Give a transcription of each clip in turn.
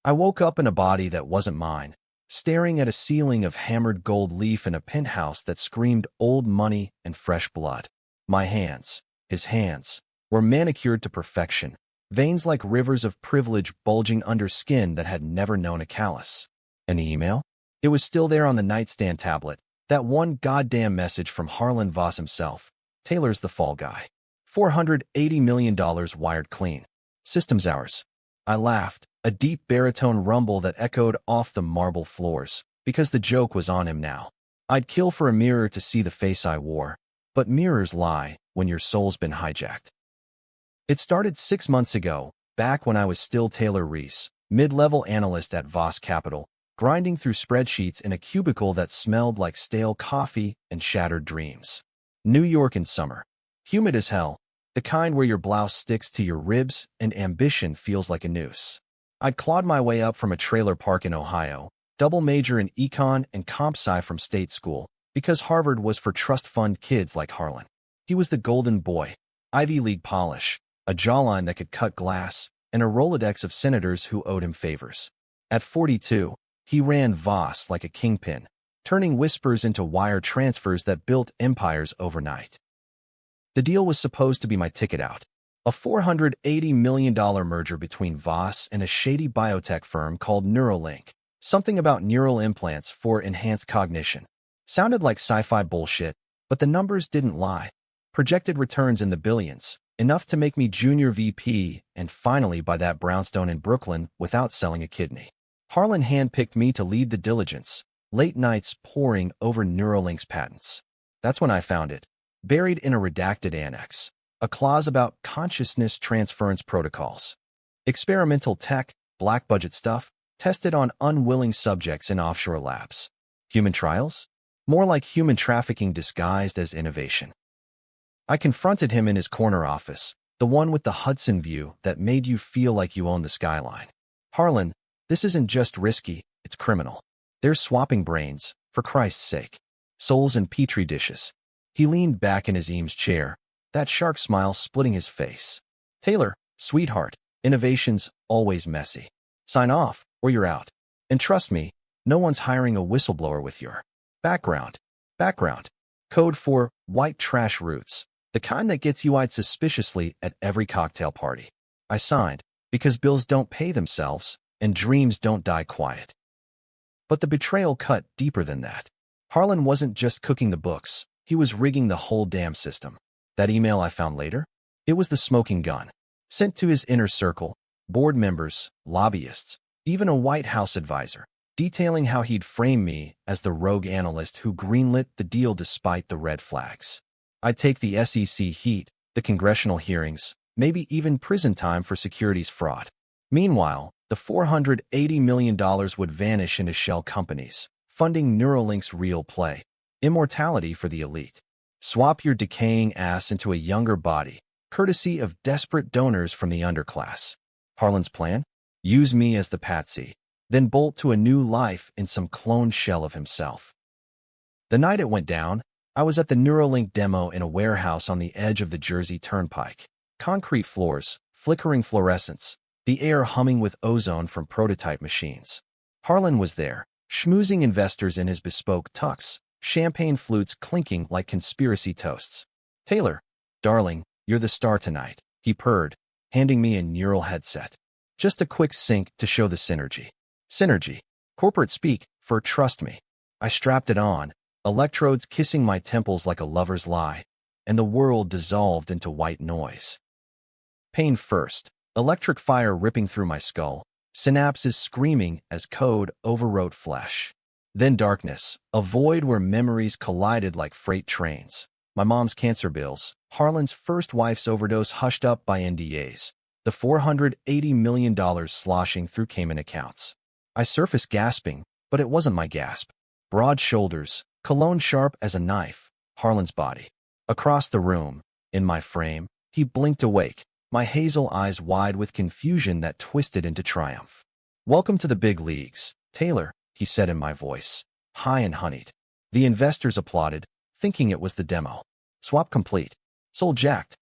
I woke up in a body that wasn't mine, staring at a ceiling of hammered gold leaf in a penthouse that screamed old money and fresh blood. My hands, his hands, were manicured to perfection, veins like rivers of privilege bulging under skin that had never known a callus. And the email? It was still there on the nightstand tablet, that one goddamn message from Harlan Voss himself. Taylor's the fall guy. $480 million wired clean. Systems hours. I laughed, a deep baritone rumble that echoed off the marble floors, because the joke was on him now. I'd kill for a mirror to see the face I wore, but mirrors lie when your soul's been hijacked. It started 6 months ago, back when I was still Taylor Reese, mid-level analyst at Voss Capital, grinding through spreadsheets in a cubicle that smelled like stale coffee and shattered dreams. New York in summer. Humid as hell, the kind where your blouse sticks to your ribs and ambition feels like a noose. I'd clawed my way up from a trailer park in Ohio, double major in econ and comp sci from state school, because Harvard was for trust fund kids like Harlan. He was the golden boy, Ivy League polish, a jawline that could cut glass, and a Rolodex of senators who owed him favors. At 42, he ran Voss like a kingpin, turning whispers into wire transfers that built empires overnight. The deal was supposed to be my ticket out. A $480 million merger between Voss and a shady biotech firm called Neuralink. Something about neural implants for enhanced cognition. Sounded like sci-fi bullshit, but the numbers didn't lie. Projected returns in the billions, enough to make me junior VP and finally buy that brownstone in Brooklyn without selling a kidney. Harlan handpicked me to lead the diligence, late nights poring over Neuralink's patents. That's when I found it, buried in a redacted annex, a clause about consciousness transference protocols. Experimental tech, black budget stuff, tested on unwilling subjects in offshore labs. Human trials? More like human trafficking disguised as innovation. I confronted him in his corner office, the one with the Hudson view that made you feel like you own the skyline. Harlan, this isn't just risky, it's criminal. They're swapping brains, for Christ's sake. Souls in petri dishes. He leaned back in his Eames chair, that shark smile splitting his face. Taylor, sweetheart, innovation's always messy. Sign off, or you're out. And trust me, no one's hiring a whistleblower with your background. Code for white trash roots, the kind that gets you eyed suspiciously at every cocktail party. I signed, because bills don't pay themselves, and dreams don't die quiet. But the betrayal cut deeper than that. Harlan wasn't just cooking the books, he was rigging the whole damn system. That email I found later? It was the smoking gun. Sent to his inner circle, board members, lobbyists, even a White House advisor, detailing how he'd frame me as the rogue analyst who greenlit the deal despite the red flags. I'd take the SEC heat, the congressional hearings, maybe even prison time for securities fraud. Meanwhile, the $480 million would vanish into shell companies, funding Neuralink's real play. Immortality for the elite. Swap your decaying ass into a younger body, courtesy of desperate donors from the underclass. Harlan's plan? Use me as the patsy, then bolt to a new life in some cloned shell of himself. The night it went down, I was at the Neuralink demo in a warehouse on the edge of the Jersey Turnpike. Concrete floors, flickering fluorescents, the air humming with ozone from prototype machines. Harlan was there, schmoozing investors in his bespoke tux, champagne flutes clinking like conspiracy toasts. Taylor, darling, you're the star tonight, he purred, handing me a neural headset. Just a quick sync to show the synergy. Synergy. Corporate speak for trust me. I strapped it on, electrodes kissing my temples like a lover's lie, and the world dissolved into white noise. Pain first, electric fire ripping through my skull, synapses screaming as code overwrote flesh. Then darkness, a void where memories collided like freight trains. My mom's cancer bills, Harlan's first wife's overdose hushed up by NDAs, the $480 million sloshing through Cayman accounts. I surfaced gasping, but it wasn't my gasp. Broad shoulders, cologne sharp as a knife, Harlan's body. Across the room, in my frame, he blinked awake, my hazel eyes wide with confusion that twisted into triumph. Welcome to the big leagues, Taylor, he said in my voice, high and honeyed. The investors applauded, thinking it was the demo. Swap complete. Soul jacked.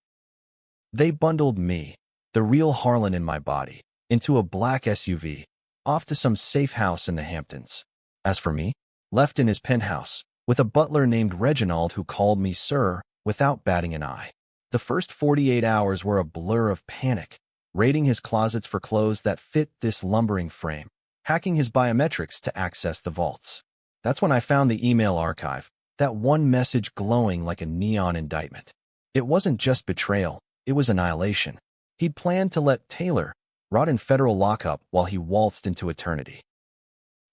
They bundled me, the real Harlan in my body, into a black SUV, off to some safe house in the Hamptons. As for me, left in his penthouse, with a butler named Reginald who called me sir without batting an eye. The first 48 hours were a blur of panic, raiding his closets for clothes that fit this lumbering frame, hacking his biometrics to access the vaults. That's when I found the email archive, that one message glowing like a neon indictment. It wasn't just betrayal, it was annihilation. He'd planned to let Taylor rot in federal lockup while he waltzed into eternity.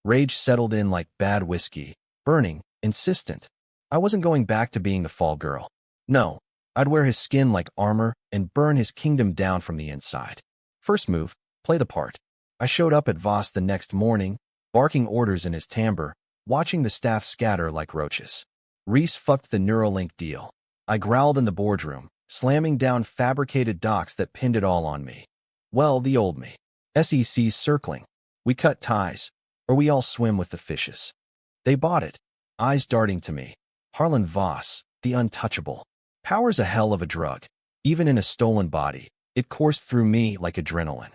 Rage settled in like bad whiskey, burning, insistent. I wasn't going back to being the fall girl. No, I'd wear his skin like armor and burn his kingdom down from the inside. First move, play the part. I showed up at Voss the next morning, barking orders in his timbre, watching the staff scatter like roaches. Reese fucked the Neuralink deal. I growled in the boardroom, slamming down fabricated docs that pinned it all on me. Well, the old me. SEC's circling. We cut ties, or we all swim with the fishes. They bought it, eyes darting to me. Harlan Voss, the untouchable. Power's a hell of a drug. Even in a stolen body, it coursed through me like adrenaline.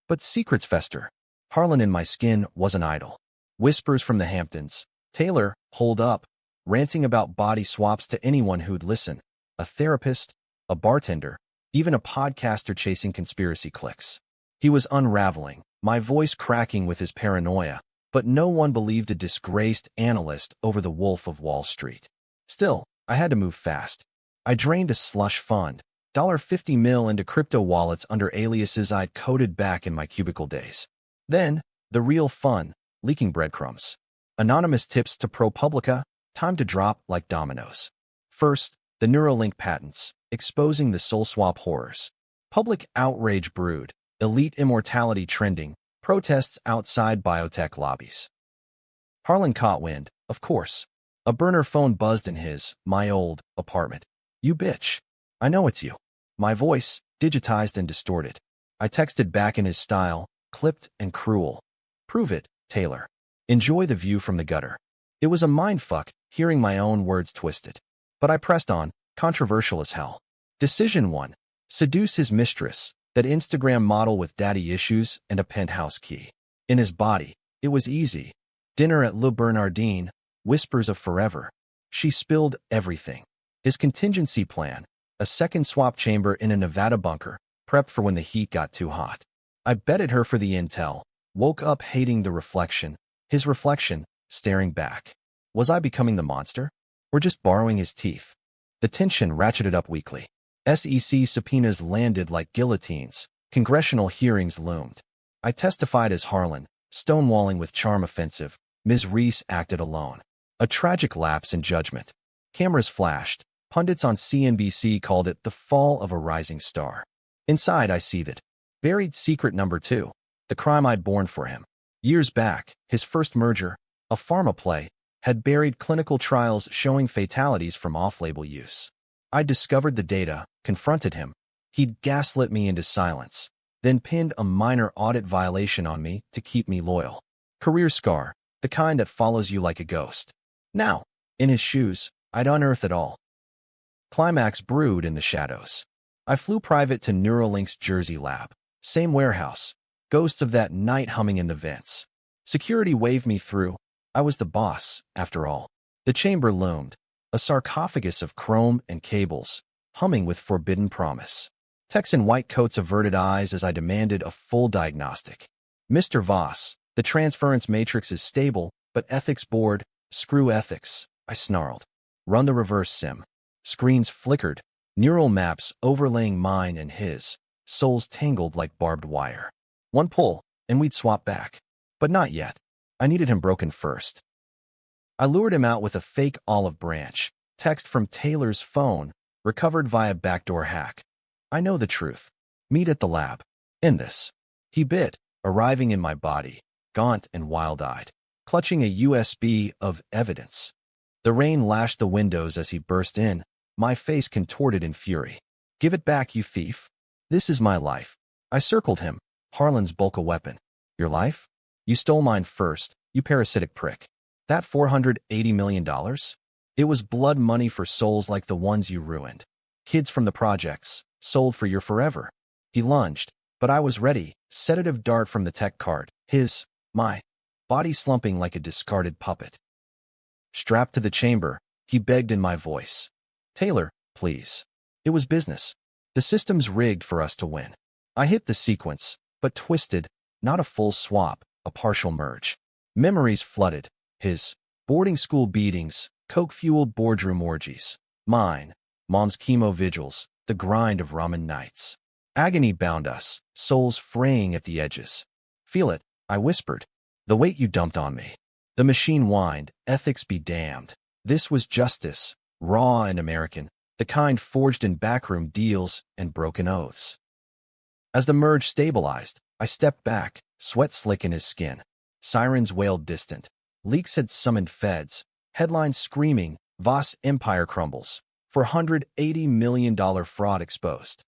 But secrets fester. Harlan in my skin wasn't idle. Whispers from the Hamptons. Taylor, hold up, ranting about body swaps to anyone who'd listen. A therapist, a bartender, even a podcaster chasing conspiracy clicks. He was unraveling, my voice cracking with his paranoia, but no one believed a disgraced analyst over the Wolf of Wall Street. Still, I had to move fast. I drained a slush fund, $50 million into crypto wallets under aliases I'd coded back in my cubicle days. Then, the real fun, leaking breadcrumbs. Anonymous tips to ProPublica, time to drop like dominoes. First, the Neuralink patents, exposing the soul swap horrors. Public outrage brewed, elite immortality trending, protests outside biotech lobbies. Harlan caught wind, of course. A burner phone buzzed in my old, apartment. You bitch. I know it's you. My voice, digitized and distorted. I texted back in his style, clipped and cruel. Prove it, Taylor. Enjoy the view from the gutter. It was a mindfuck, hearing my own words twisted. But I pressed on, controversial as hell. Decision 1. Seduce his mistress, that Instagram model with daddy issues and a penthouse key. In his body, it was easy. Dinner at Le Bernardin, whispers of forever. She spilled everything. His contingency plan, a second swap chamber in a Nevada bunker, prepped for when the heat got too hot. I betted her for the intel, woke up hating the reflection, his reflection, staring back. Was I becoming the monster? Or just borrowing his teeth? The tension ratcheted up weekly. SEC subpoenas landed like guillotines. Congressional hearings loomed. I testified as Harlan, stonewalling with charm offensive. Ms. Reese acted alone. A tragic lapse in judgment. Cameras flashed. Pundits on CNBC called it the fall of a rising star. Inside, I seethed. Buried secret number 2. The crime I'd borne for him. Years back, his first merger, a pharma play, had buried clinical trials showing fatalities from off-label use. I discovered the data, confronted him. He'd gaslit me into silence, then pinned a minor audit violation on me to keep me loyal. Career scar, the kind that follows you like a ghost. Now, in his shoes, I'd unearth it all. Climax brewed in the shadows. I flew private to Neuralink's Jersey lab. Same warehouse. Ghosts of that night humming in the vents. Security waved me through. I was the boss, after all. The chamber loomed. A sarcophagus of chrome and cables, humming with forbidden promise. Techs in white coats averted eyes as I demanded a full diagnostic. Mr. Voss, the transference matrix is stable, but ethics board, screw ethics, I snarled. Run the reverse sim. Screens flickered, neural maps overlaying mine and his, souls tangled like barbed wire. One pull, and we'd swap back. But not yet. I needed him broken first. I lured him out with a fake olive branch, text from Taylor's phone, recovered via backdoor hack. I know the truth. Meet at the lab. In this. He bit, arriving in my body, gaunt and wild-eyed, clutching a USB of evidence. The rain lashed the windows as he burst in, my face contorted in fury. Give it back, you thief. This is my life. I circled him, Harlan's bulk a weapon. Your life? You stole mine first, you parasitic prick. That $480 million? It was blood money for souls like the ones you ruined. Kids from the projects, sold for your forever. He lunged, but I was ready, sedative dart from the tech cart, my body slumping like a discarded puppet. Strapped to the chamber, he begged in my voice. Taylor, please. It was business. The system's rigged for us to win. I hit the sequence, but twisted, not a full swap, a partial merge. Memories flooded. His boarding school beatings, coke-fueled boardroom orgies. Mine, mom's chemo vigils, the grind of ramen nights. Agony bound us, souls fraying at the edges. Feel it, I whispered. The weight you dumped on me. The machine whined, ethics be damned. This was justice, raw and American, the kind forged in backroom deals and broken oaths. As the merge stabilized, I stepped back, sweat slick in his skin. Sirens wailed distant. Leaks had summoned feds. Headlines screaming, Voss empire crumbles. $480 million fraud exposed.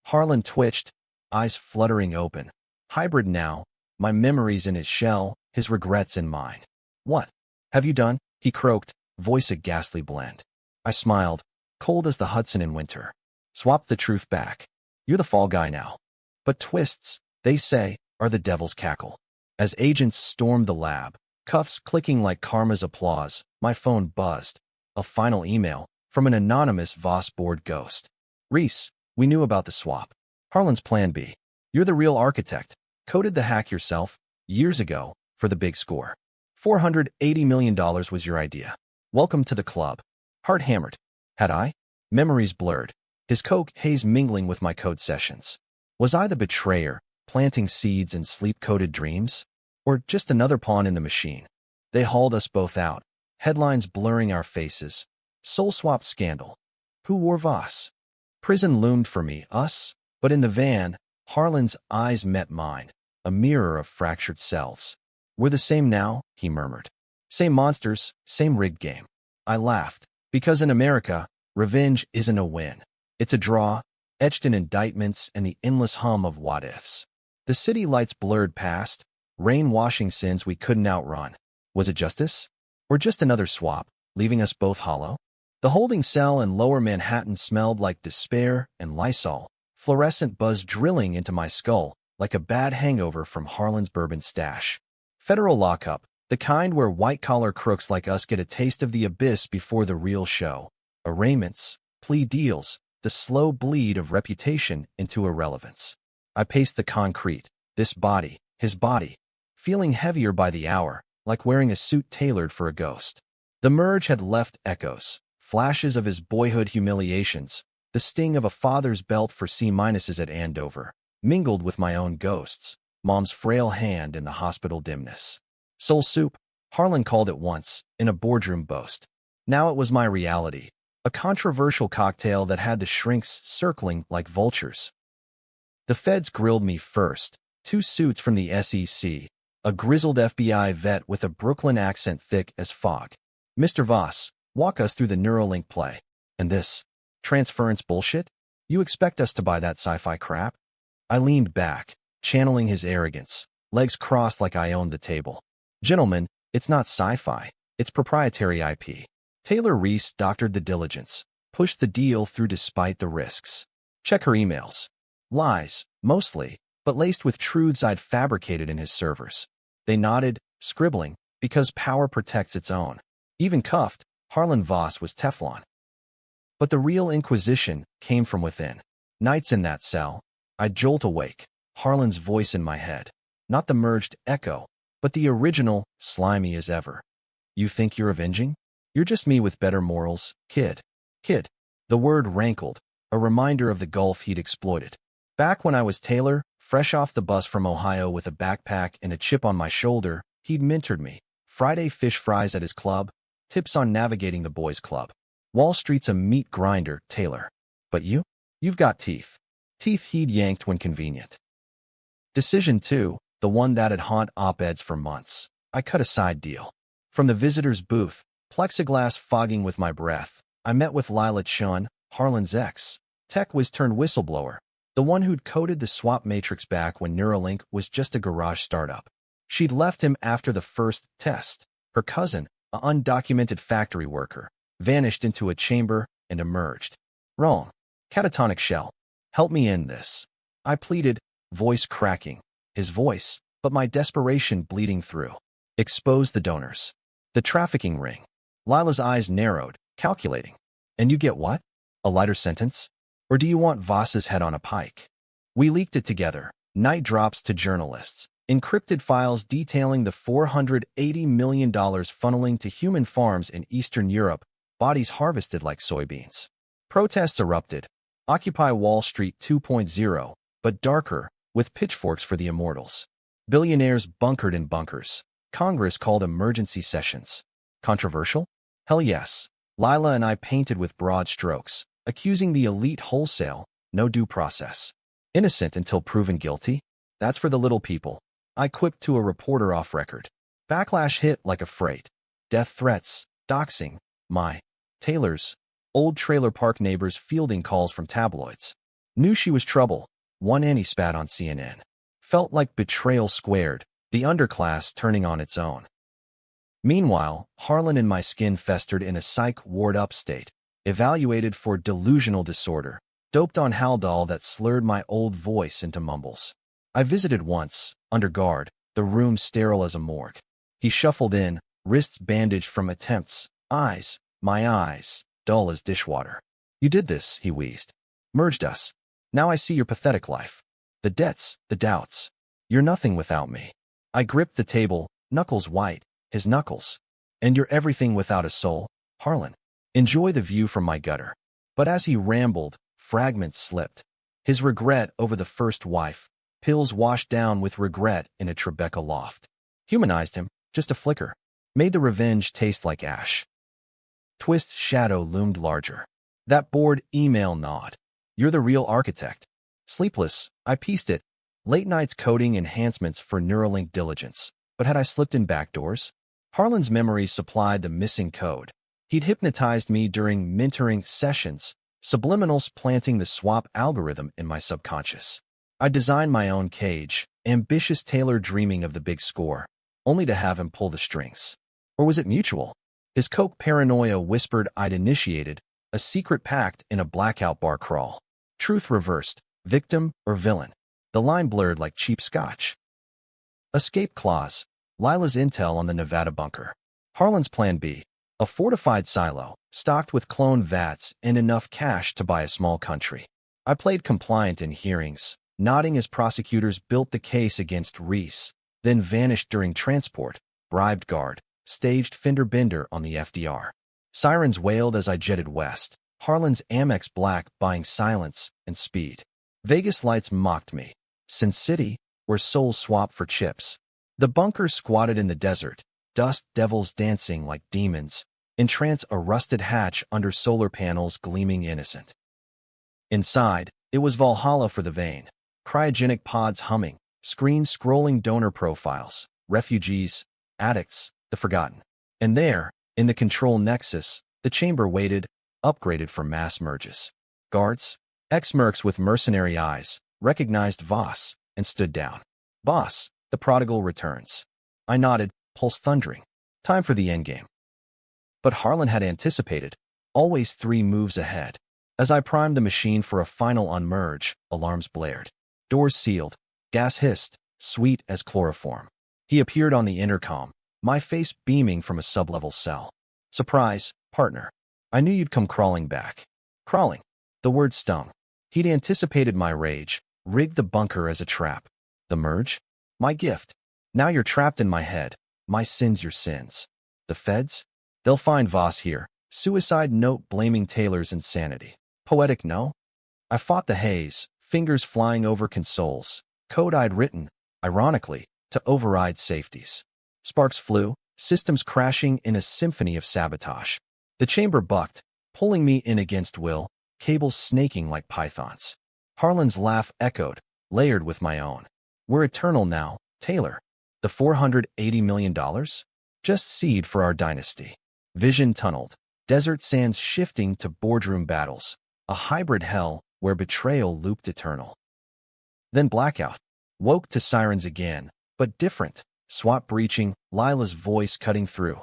Harlan twitched, eyes fluttering open. Hybrid now, my memories in his shell, his regrets in mine. What have you done? He croaked, voice a ghastly blend. I smiled, cold as the Hudson in winter. Swap the truth back. You're the fall guy now. But twists, they say, are the devil's cackle. As agents stormed the lab, cuffs clicking like karma's applause, my phone buzzed. A final email from an anonymous Voss board ghost. Reese, we knew about the swap. Harlan's plan B. You're the real architect. Coded the hack yourself, years ago, for the big score. $480 million was your idea. Welcome to the club. Heart hammered. Had I? Memories blurred. His coke haze mingling with my code sessions. Was I the betrayer, planting seeds in sleep-coated dreams? Or just another pawn in the machine? They hauled us both out, headlines blurring our faces. Soul swap scandal. Who wore Voss? Prison loomed for me, us, but in the van, Harlan's eyes met mine, a mirror of fractured selves. We're the same now, he murmured. Same monsters, same rigged game. I laughed, because in America, revenge isn't a win. It's a draw, etched in indictments and the endless hum of what-ifs. The city lights blurred past, rain washing sins we couldn't outrun. Was it justice? Or just another swap, leaving us both hollow? The holding cell in lower Manhattan smelled like despair and Lysol, fluorescent buzz drilling into my skull like a bad hangover from Harlan's bourbon stash. Federal lockup, the kind where white-collar crooks like us get a taste of the abyss before the real show. Arraignments, plea deals, the slow bleed of reputation into irrelevance. I paced the concrete, this body, his body, feeling heavier by the hour, like wearing a suit tailored for a ghost. The merge had left echoes, flashes of his boyhood humiliations, the sting of a father's belt for C-minuses at Andover, mingled with my own ghosts, mom's frail hand in the hospital dimness. Soul soup, Harlan called it once, in a boardroom boast. Now it was my reality, a controversial cocktail that had the shrinks circling like vultures. The feds grilled me first, 2 suits from the SEC, a grizzled FBI vet with a Brooklyn accent thick as fog. Mr. Voss, walk us through the Neuralink play. And this transference bullshit? You expect us to buy that sci-fi crap? I leaned back, channeling his arrogance, legs crossed like I owned the table. Gentlemen, it's not sci-fi, it's proprietary IP. Taylor Reese doctored the diligence, pushed the deal through despite the risks. Check her emails. Lies, mostly, but laced with truths I'd fabricated in his servers. They nodded, scribbling, because power protects its own. Even cuffed, Harlan Voss was Teflon. But the real inquisition came from within. Nights in that cell, I'd jolt awake, Harlan's voice in my head. Not the merged echo, but the original, slimy as ever. You think you're avenging? You're just me with better morals, kid. Kid. The word rankled, a reminder of the gulf he'd exploited. Back when I was Taylor, fresh off the bus from Ohio with a backpack and a chip on my shoulder, he'd mentored me. Friday fish fries at his club, tips on navigating the boys' club. Wall Street's a meat grinder, Taylor. But you? You've got teeth. Teeth he'd yanked when convenient. Decision 2, the one that'd haunt op-eds for months. I cut a side deal. From the visitor's booth, plexiglass fogging with my breath, I met with Lila Chun, Harlan's ex, tech whiz turned whistleblower, the one who'd coded the swap matrix back when Neuralink was just a garage startup. She'd left him after the first test. Her cousin, an undocumented factory worker, vanished into a chamber and emerged. Wrong. Catatonic shell. Help me end this. I pleaded, voice cracking. his voice, but my desperation bleeding through. Expose the donors. The trafficking ring. Lila's eyes narrowed, calculating. And you get what? A lighter sentence? Or do you want Voss's head on a pike? We leaked it together, night drops to journalists, encrypted files detailing the $480 million funneling to human farms in Eastern Europe, bodies harvested like soybeans. Protests erupted. Occupy Wall Street 2.0, but darker, with pitchforks for the immortals. Billionaires bunkered in bunkers. Congress called emergency sessions. Controversial? Hell yes. Lila and I painted with broad strokes, accusing the elite wholesale, no due process. Innocent until proven guilty? That's for the little people. I quipped to a reporter off record. Backlash hit like a freight. Death threats, doxing, my Taylor's old trailer park neighbors fielding calls from tabloids. Knew she was trouble. One Annie spat on CNN. Felt like betrayal squared, the underclass turning on its own. Meanwhile, Harlan and my skin festered in a psych ward-up state, evaluated for delusional disorder, doped on Haldol that slurred my old voice into mumbles. I visited once, under guard, the room sterile as a morgue. He shuffled in, wrists bandaged from attempts, my eyes, dull as dishwater. You did this, he wheezed. Merged us. Now I see your pathetic life. The debts, the doubts. You're nothing without me. I gripped the table, knuckles white, his knuckles. And you're everything without a soul, Harlan. Enjoy the view from my gutter. But as he rambled, fragments slipped. His regret over the first wife, pills washed down with regret in a Tribeca loft. Humanized him, just a flicker. Made the revenge taste like ash. Twist's shadow loomed larger. That bored email gnawed. You're the real architect. Sleepless, I pieced it. Late nights coding enhancements for Neuralink diligence. But had I slipped in back doors? Harlan's memory supplied the missing code. He'd hypnotized me during mentoring sessions, subliminals planting the swap algorithm in my subconscious. I designed my own cage, ambitious Taylor dreaming of the big score, only to have him pull the strings. Or was it mutual? His coke paranoia whispered I'd initiated a secret pact in a blackout bar crawl. Truth reversed, victim or villain. The line blurred like cheap scotch. Escape clause. Lila's intel on the Nevada bunker. Harlan's plan B. A fortified silo, stocked with clone vats and enough cash to buy a small country. I played compliant in hearings, nodding as prosecutors built the case against Reese, then vanished during transport, bribed guard, staged fender bender on the FDR. Sirens wailed as I jetted west, Harlan's Amex Black buying silence and speed. Vegas lights mocked me. Sin City, where souls swap for chips. The bunker squatted in the desert, dust devils dancing like demons, entrance a rusted hatch under solar panels gleaming innocent. Inside, it was Valhalla for the vain. Cryogenic pods humming, screens scrolling donor profiles, refugees, addicts, the forgotten. And there, in the control nexus, the chamber waited, upgraded for mass merges. Guards, ex-mercs with mercenary eyes, recognized Voss, and stood down. Boss, the prodigal returns. I nodded, pulse thundering. Time for the endgame. But Harlan had anticipated, always 3 moves ahead. As I primed the machine for a final unmerge, alarms blared. Doors sealed, gas hissed, sweet as chloroform. He appeared on the intercom, my face beaming from a sublevel cell. Surprise, partner. I knew you'd come crawling back. Crawling. The word stung. He'd anticipated my rage, rigged the bunker as a trap. The merge? My gift. Now you're trapped in my head. My sins your sins. The feds? They'll find Voss here. Suicide note blaming Taylor's insanity. Poetic, no? I fought the haze, fingers flying over consoles. Code I'd written, ironically, to override safeties. Sparks flew, systems crashing in a symphony of sabotage. The chamber bucked, pulling me in against will, cables snaking like pythons. Harlan's laugh echoed, layered with my own. We're eternal now, Taylor. The $480 million? Just seed for our dynasty. Vision tunneled, desert sands shifting to boardroom battles, a hybrid hell where betrayal looped eternal. Then blackout. Woke to sirens again, but different. SWAT breaching, Lila's voice cutting through.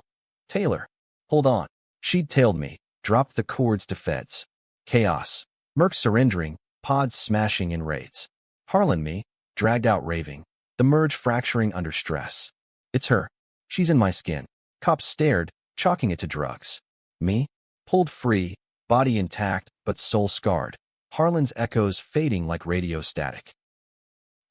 Taylor, hold on. She'd tailed me, dropped the cords to feds. Chaos. Mercs surrendering, pods smashing in raids. Harlan me, dragged out raving. the merge fracturing under stress. It's her. She's in my skin. Cops stared, chalking it to drugs. Me? Pulled free, body intact, but soul scarred. Harlan's echoes fading like radio static.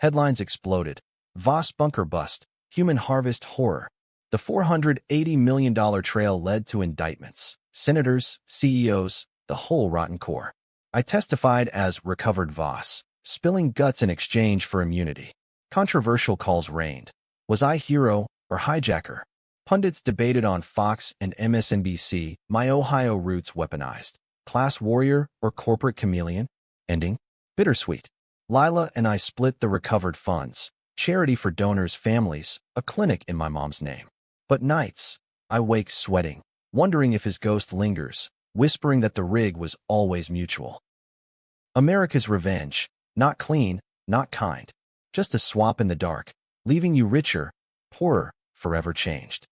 Headlines exploded. Voss bunker bust. Human harvest horror. The $480 million trail led to indictments. Senators, CEOs, the whole rotten core. I testified as recovered Voss, spilling guts in exchange for immunity. Controversial calls reigned. Was I hero or hijacker? Pundits debated on Fox and MSNBC, my Ohio roots weaponized. Class warrior or corporate chameleon? Ending? Bittersweet. Lila and I split the recovered funds. Charity for donors' families, a clinic in my mom's name. But nights, I wake sweating, wondering if his ghost lingers, whispering that the rig was always mutual. America's revenge. Not clean, not kind. Just a swap in the dark, leaving you richer, poorer, forever changed.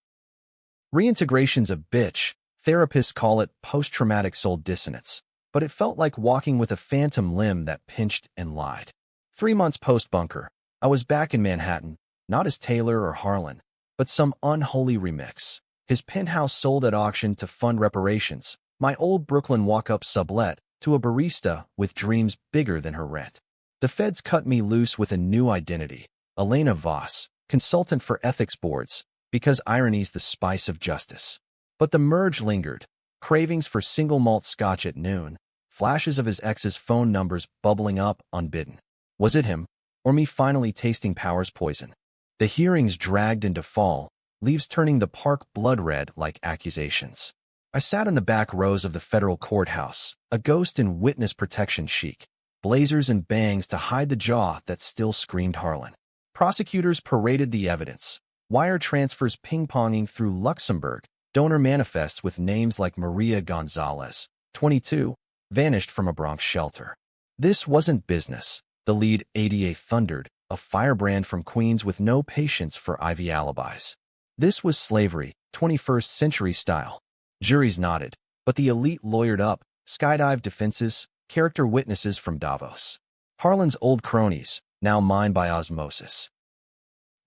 Reintegration's a bitch. Therapists call it post-traumatic soul dissonance, but it felt like walking with a phantom limb that pinched and lied. 3 months post-bunker, I was back in Manhattan, not as Taylor or Harlan, but some unholy remix. His penthouse sold at auction to fund reparations, my old Brooklyn walk-up sublet to a barista with dreams bigger than her rent. The feds cut me loose with a new identity, Elena Voss, consultant for ethics boards, because irony's the spice of justice. But the merge lingered, cravings for single malt scotch at noon, flashes of his ex's phone numbers bubbling up unbidden. Was it him, or me finally tasting power's poison? The hearings dragged into fall, leaves turning the park blood red like accusations. I sat in the back rows of the federal courthouse, a ghost in witness protection chic, blazers and bangs to hide the jaw that still screamed Harlan. Prosecutors paraded the evidence, wire transfers ping-ponging through Luxembourg, donor manifests with names like Maria Gonzalez, 22, vanished from a Bronx shelter. This wasn't business, the lead ADA thundered, a firebrand from Queens with no patience for Ivy alibis. This was slavery, 21st century style. Juries nodded, but the elite lawyered up, skydive defenses, character witnesses from Davos. Harlan's old cronies, now mine by osmosis.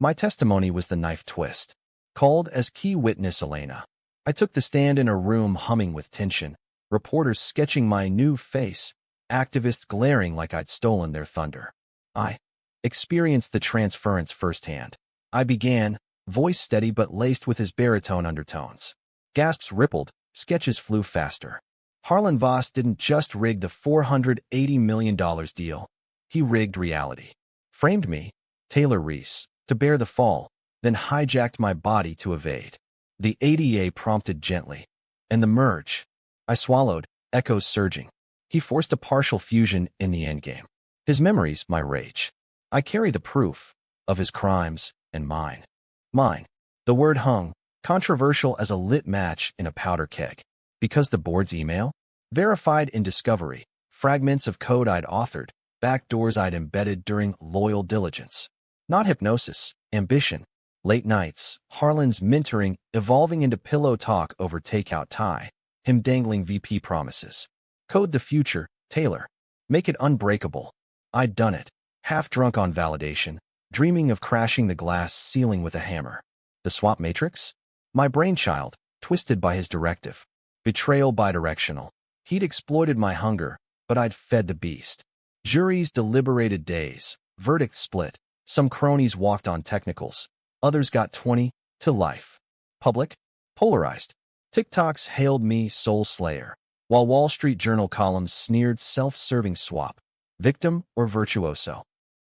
My testimony was the knife twist. Called as key witness Elena. I took the stand in a room humming with tension, reporters sketching my new face, activists glaring like I'd stolen their thunder. I experienced the transference firsthand. I began, voice steady but laced with his baritone undertones. Gasps rippled, sketches flew faster. Harlan Voss didn't just rig the $480 million deal. He rigged reality. Framed me, Taylor Reese, to bear the fall, then hijacked my body to evade. The ADA prompted gently. And the merge. I swallowed, echoes surging. He forced a partial fusion in the endgame. His memories, my rage. I carry the proof of his crimes and mine. Mine. The word hung, controversial as a lit match in a powder keg. Because the board's email? Verified in discovery, fragments of code I'd authored, backdoors I'd embedded during loyal diligence. Not hypnosis, ambition. Late nights, Harlan's mentoring evolving into pillow talk over takeout tie, him dangling VP promises. Code the future, Taylor. Make it unbreakable. I'd done it, half drunk on validation, dreaming of crashing the glass ceiling with a hammer. The swap matrix? My brainchild, twisted by his directive. Betrayal bidirectional. He'd exploited my hunger, but I'd fed the beast. Juries deliberated days, verdicts split. Some cronies walked on technicals. Others got 20 to life. Public? Polarized. TikToks hailed me soul slayer, while Wall Street Journal columns sneered self-serving swap. Victim or virtuoso?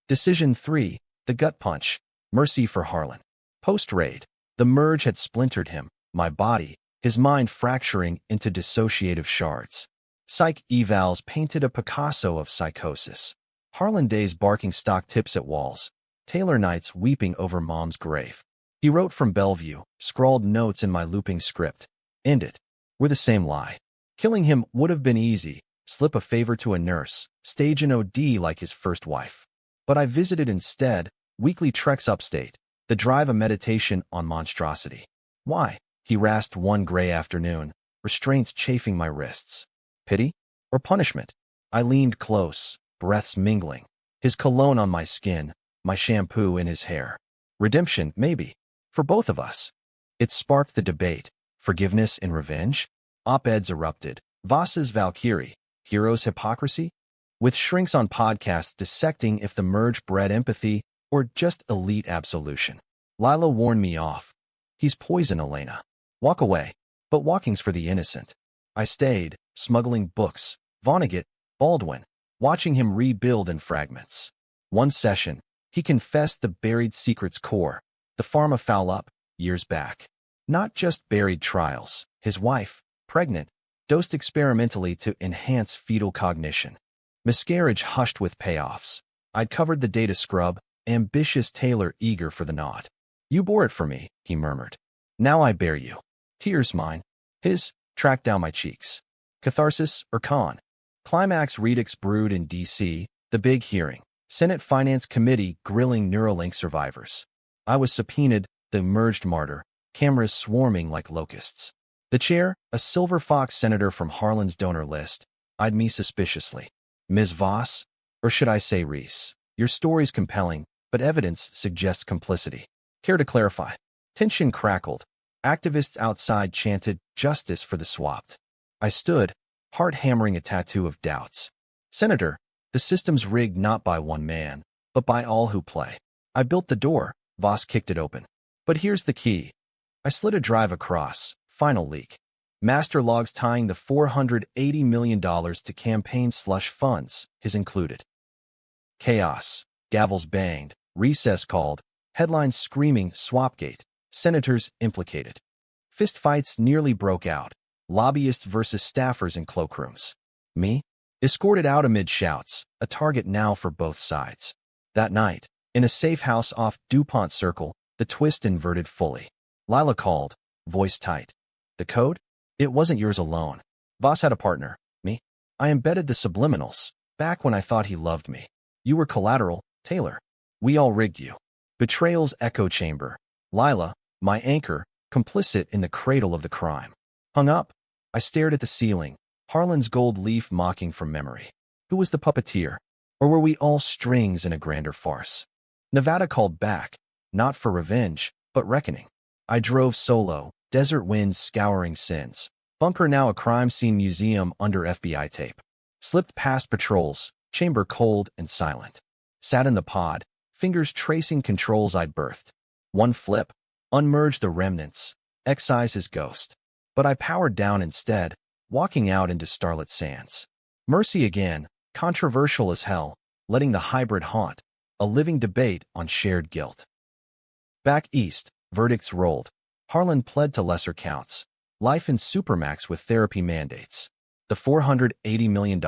Decision 3, the gut punch. Mercy for Harlan. Post-raid. The merge had splintered him, my body, his mind fracturing into dissociative shards. Psych evals painted a Picasso of psychosis. Harlan days barking stock tips at walls. Taylor nights weeping over mom's grave. He wrote from Bellevue, scrawled notes in my looping script. End it. We're the same lie. Killing him would have been easy. Slip a favor to a nurse, stage an OD like his first wife. But I visited instead, weekly treks upstate, the drive a meditation on monstrosity. Why? He rasped one gray afternoon, restraints chafing my wrists. Pity? Or punishment? I leaned close, breaths mingling. His cologne on my skin, my shampoo in his hair. Redemption, maybe. For both of us. It sparked the debate. Forgiveness and revenge? Op-eds erupted. Voss's Valkyrie. Hero's hypocrisy? With shrinks on podcasts dissecting if the merge bred empathy or just elite absolution. Lila warned me off. He's poison, Elena. Walk away. But walking's for the innocent. I stayed, smuggling books. Vonnegut, Baldwin, watching him rebuild in fragments. One session, he confessed the buried secrets core, the pharma foul-up, years back. Not just buried trials. His wife, pregnant, dosed experimentally to enhance fetal cognition. Miscarriage hushed with payoffs. I'd covered the data scrub, ambitious Taylor eager for the nod. You bore it for me, he murmured. Now I bear you. Tears mine. His tracked down my cheeks. Catharsis or con? Climax redux brewed in D.C., the big hearing. Senate Finance Committee grilling Neuralink survivors. I was subpoenaed, the emerged martyr, cameras swarming like locusts. The chair, a silver fox senator from Harlan's donor list, eyed me suspiciously. Ms. Voss? Or should I say Reese? Your story's compelling, but evidence suggests complicity. Care to clarify? Tension crackled. Activists outside chanted, justice for the swapped. I stood, heart hammering a tattoo of doubts. Senator, the system's rigged not by one man, but by all who play. I built the door, Voss kicked it open. But here's the key. I slid a drive across, final leak. Master logs tying the $480 million to campaign slush funds, his included. Chaos, gavels banged, recess called, headlines screaming Swapgate, senators implicated. Fistfights nearly broke out, lobbyists versus staffers in cloakrooms. Me? Escorted out amid shouts, a target now for both sides. That night, in a safe house off DuPont Circle, the twist inverted fully. Lila called, voice tight. The code? It wasn't yours alone. Voss had a partner, me. I embedded the subliminals, back when I thought he loved me. You were collateral, Taylor. We all rigged you. Betrayal's echo chamber. Lila, my anchor, complicit in the cradle of the crime. Hung up, I stared at the ceiling, Harlan's gold leaf mocking from memory. Who was the puppeteer? Or were we all strings in a grander farce? Nevada called back, not for revenge, but reckoning. I drove solo, desert winds scouring sins. Bunker now a crime scene museum under FBI tape. Slipped past patrols, chamber cold and silent. Sat in the pod, fingers tracing controls I'd birthed. One flip, unmerge the remnants, excise his ghost. But I powered down instead, walking out into starlit sands. Mercy again, controversial as hell, letting the hybrid haunt, a living debate on shared guilt. Back east, verdicts rolled. Harlan pled to lesser counts. Life in Supermax with therapy mandates. The $480 million?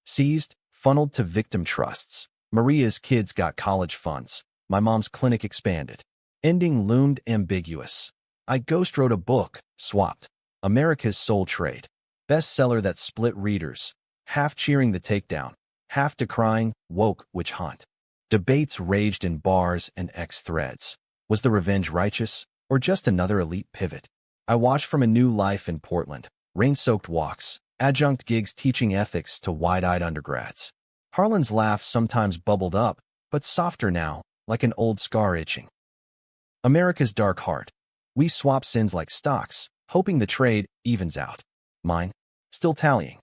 Seized, funneled to victim trusts. Maria's kids got college funds. My mom's clinic expanded. Ending loomed ambiguous. I ghost wrote a book, Swapped. America's Soul Trade. Bestseller that split readers, half cheering the takedown, half decrying woke witch hunt. Debates raged in bars and X threads. Was the revenge righteous, or just another elite pivot? I watched from a new life in Portland, rain-soaked walks, adjunct gigs teaching ethics to wide-eyed undergrads. Harlan's laugh sometimes bubbled up, but softer now, like an old scar itching. America's dark heart. We swap sins like stocks, hoping the trade evens out. Mine, still tallying.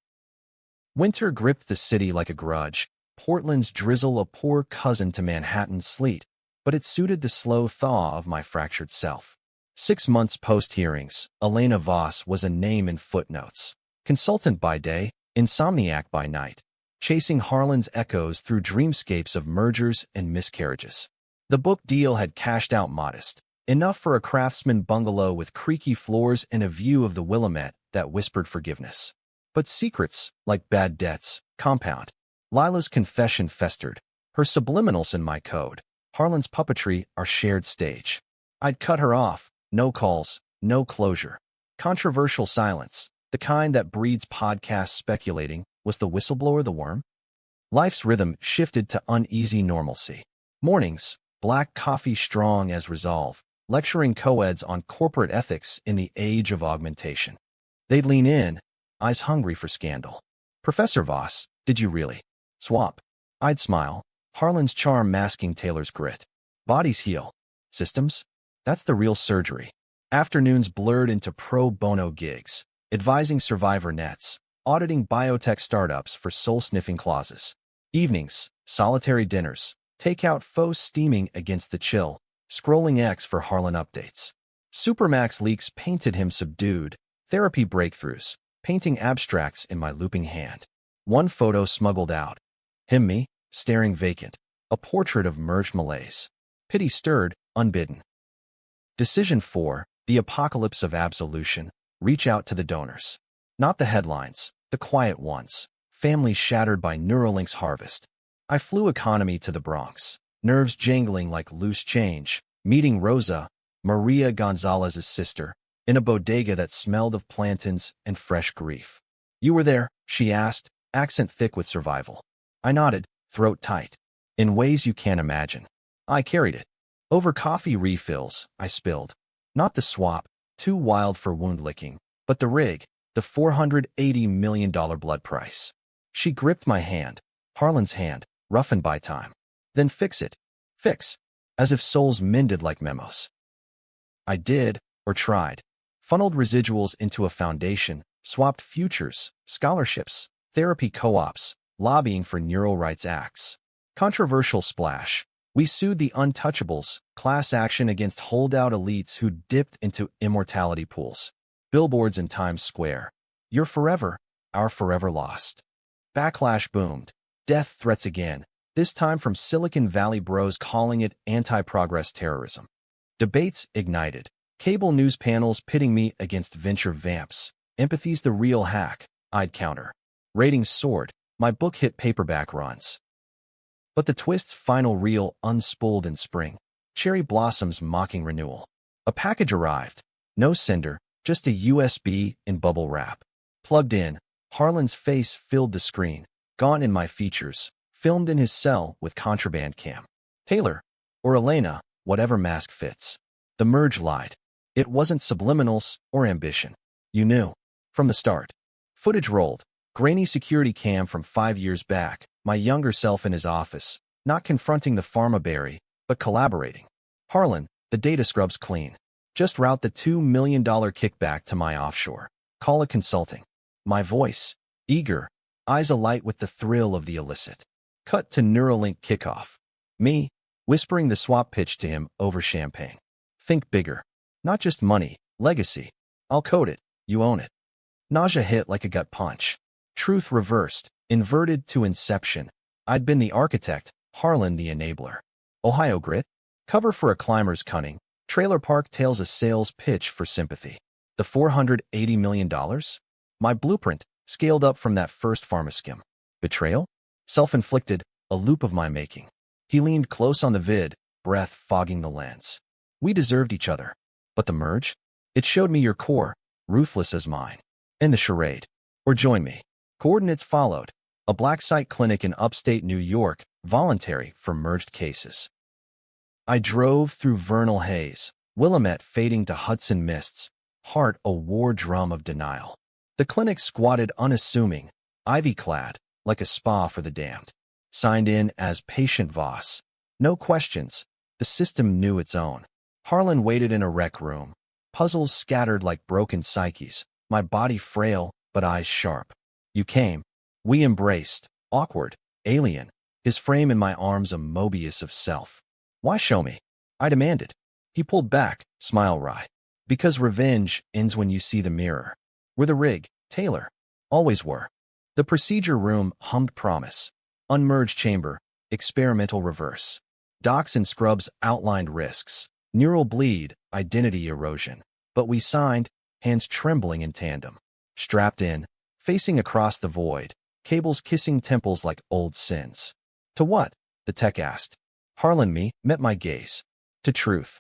Winter gripped the city like a grudge. Portland's drizzle a poor cousin to Manhattan's sleet, but it suited the slow thaw of my fractured self. 6 months post-hearings, Elena Voss was a name in footnotes. Consultant by day, insomniac by night, chasing Harlan's echoes through dreamscapes of mergers and miscarriages. The book deal had cashed out modest, enough for a craftsman bungalow with creaky floors and a view of the Willamette that whispered forgiveness. But secrets, like bad debts, compound. Lila's confession festered, her subliminals in my code. Harlan's puppetry, our shared stage. I'd cut her off, no calls, no closure. Controversial silence, the kind that breeds podcast speculating. Was the whistleblower the worm? Life's rhythm shifted to uneasy normalcy. Mornings, black coffee strong as resolve, lecturing co-eds on corporate ethics in the age of augmentation. They'd lean in, eyes hungry for scandal. Professor Voss, did you really swap? I'd smile, Harlan's charm masking Taylor's grit. Bodies heal. Systems? That's the real surgery. Afternoons blurred into pro bono gigs, advising survivor nets, auditing biotech startups for soul-sniffing clauses. Evenings, solitary dinners, takeout foes steaming against the chill, scrolling X for Harlan updates. Supermax leaks painted him subdued, therapy breakthroughs, painting abstracts in my looping hand. One photo smuggled out. Him, me, staring vacant, a portrait of merged malaise. Pity stirred, unbidden. Decision 4, the apocalypse of absolution. Reach out to the donors. Not the headlines, the quiet ones. Families shattered by Neuralink's harvest. I flew economy to the Bronx, nerves jangling like loose change, meeting Rosa, Maria Gonzalez's sister, in a bodega that smelled of plantains and fresh grief. You were there, she asked, accent thick with survival. I nodded, throat tight. In ways you can't imagine. I carried it. Over coffee refills, I spilled. Not the swap, too wild for wound licking, but the rig, the $480 million blood price. She gripped my hand, Harlan's hand, roughened by time. Then fix it. Fix. As if souls mended like memos. I did, or tried. Funneled residuals into a foundation, swapped futures, scholarships, therapy co-ops, lobbying for neural rights acts. Controversial splash. We sued the untouchables, class action against holdout elites who dipped into immortality pools. Billboards in Times Square. You're forever, our forever lost. Backlash boomed. Death threats again, this time from Silicon Valley bros calling it anti-progress terrorism. Debates ignited. Cable news panels pitting me against venture vamps. Empathy's the real hack, I'd counter. Ratings soared. My book hit paperback runs. But the twist's final reel unspooled in spring. Cherry blossoms mocking renewal. A package arrived. No sender, just a USB in bubble wrap. Plugged in, Harlan's face filled the screen. Gone in my features. Filmed in his cell with contraband cam. Taylor, or Elena, whatever mask fits. The merge lied. It wasn't subliminals or ambition. You knew. From the start. Footage rolled. Grainy security cam from 5 years back. My younger self in his office. Not confronting the pharmaberry, but collaborating. Harlan, the data scrub's clean. Just route the $2 million kickback to my offshore. Call it consulting. My voice. Eager. Eyes alight with the thrill of the illicit. Cut to Neuralink kickoff. Me, whispering the swap pitch to him over champagne. Think bigger. Not just money, legacy. I'll code it, you own it. Nausea hit like a gut punch. Truth reversed, inverted to inception. I'd been the architect, Harlan the enabler. Ohio grit? Cover for a climber's cunning. Trailer park tails a sales pitch for sympathy. The $480 million? My blueprint, scaled up from that first pharmaskim. Betrayal? Self-inflicted, a loop of my making. He leaned close on the vid, breath fogging the lens. We deserved each other. But the merge? It showed me your core, ruthless as mine. And the charade. Or join me. Coordinates followed. A black site clinic in upstate New York, voluntary for merged cases. I drove through vernal haze, Willamette fading to Hudson mists, heart a war drum of denial. The clinic squatted unassuming, ivy-clad, like a spa for the damned. Signed in as Patient Voss. No questions. The system knew its own. Harlan waited in a rec room. Puzzles scattered like broken psyches. My body frail, but eyes sharp. You came. We embraced. Awkward. Alien. His frame in my arms a Mobius of self. Why show me? I demanded. He pulled back, smile wry. Because revenge ends when you see the mirror. We're the rig, Taylor. Always were. The procedure room hummed promise. Unmerged chamber. Experimental reverse. Docs and scrubs outlined risks. Neural bleed, identity erosion. But we signed, hands trembling in tandem. Strapped in, facing across the void, cables kissing temples like old sins. To what? The tech asked. Harlan me met my gaze. To truth.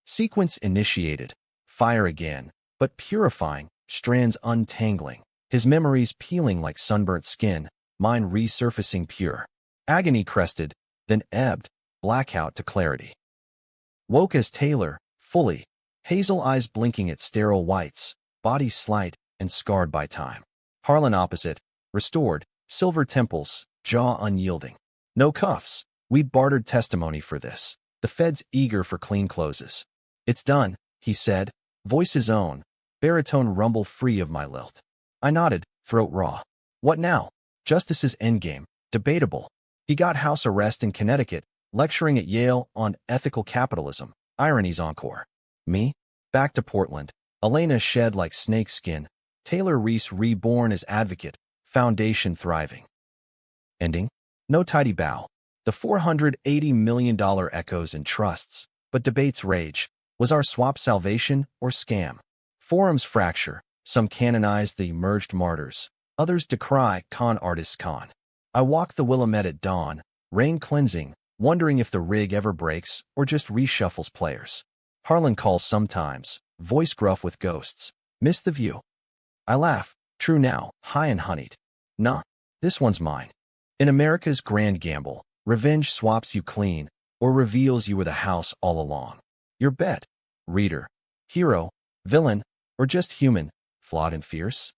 Sequence initiated. Fire again, but purifying, strands untangling. His memories peeling like sunburnt skin, mine resurfacing pure. Agony crested, then ebbed, blackout to clarity. Woke as Taylor, fully, hazel eyes blinking at sterile whites, body slight and scarred by time. Harlan opposite, restored, silver temples, jaw unyielding. No cuffs, We bartered testimony for this. The Fed's eager for clean closes. It's done, he said, voice his own, baritone rumble free of my lilt. I nodded, throat raw. What now? Justice's endgame. Debatable. He got house arrest in Connecticut, lecturing at Yale on ethical capitalism. Irony's encore. Me? Back to Portland. Elena shed like snake skin. Taylor Reese reborn as advocate. Foundation thriving. Ending? No tidy bow. The $480 million echoes in trusts, but debates rage. Was our swap salvation or scam? Forums fracture. Some canonize the emerged martyrs. Others decry con artists con. I walk the Willamette at dawn, rain cleansing, wondering if the rig ever breaks or just reshuffles players. Harlan calls sometimes, voice gruff with ghosts. Miss the view. I laugh. True now, high and honeyed. Nah, this one's mine. In America's grand gamble, revenge swaps you clean or reveals you were the house all along. Your bet. Reader. Hero. Villain. Or just human, flawed and fierce?